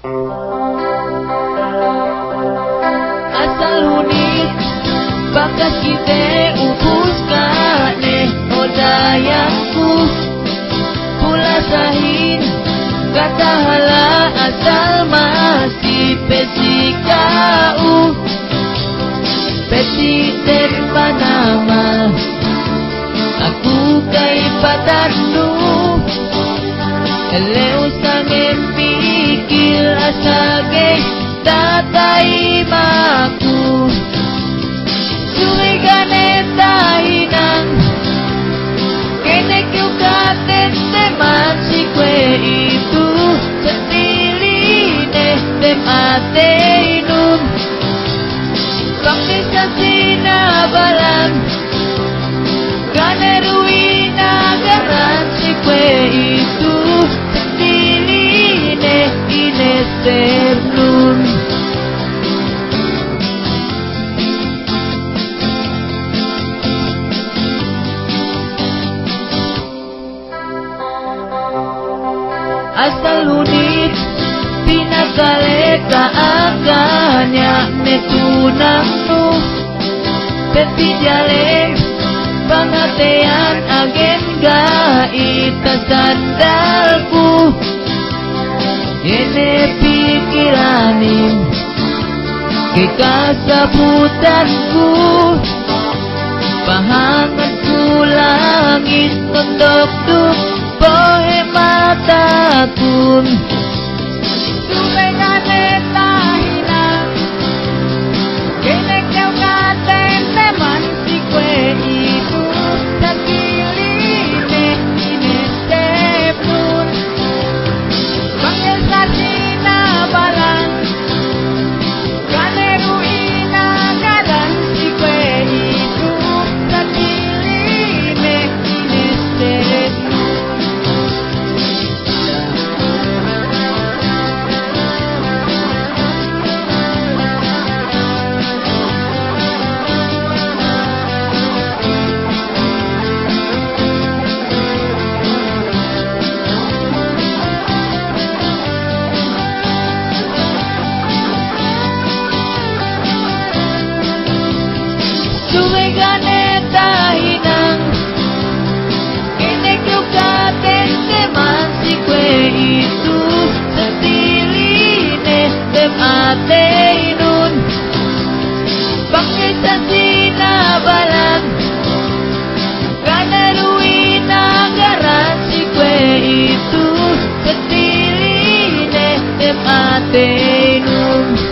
Asal hunit bakas kita ubus kane odayangku pula sahin kata hala asal masih pesikau pesi terima nama aku kay patanmu eleu sangen pikir asage tatay maku surigane tahinang kenek yung katen teman si kwe itu setiline tem ate inum bakit sa sinabalan kaneruina garan si kwe itu setiline inesternum. Asal hunit pinakaleka aganya netunangmu pepidaleng pangatean agen gaita sandalku yene pikiranin kekasabutanku pahanganku langit untuk bohe matakun sumegane tahinang kenek yung katen teman si kwe itu sakiline inestepun panggil sa sinabalan kaneruina garan si kwe itu sakiline inestepun. Sumegane tahinang kenek yung katen teman si kwe itu setiline tem ate inun bakit sa sinabalan kanaruina garan si kwe itu setiline tem ate inun.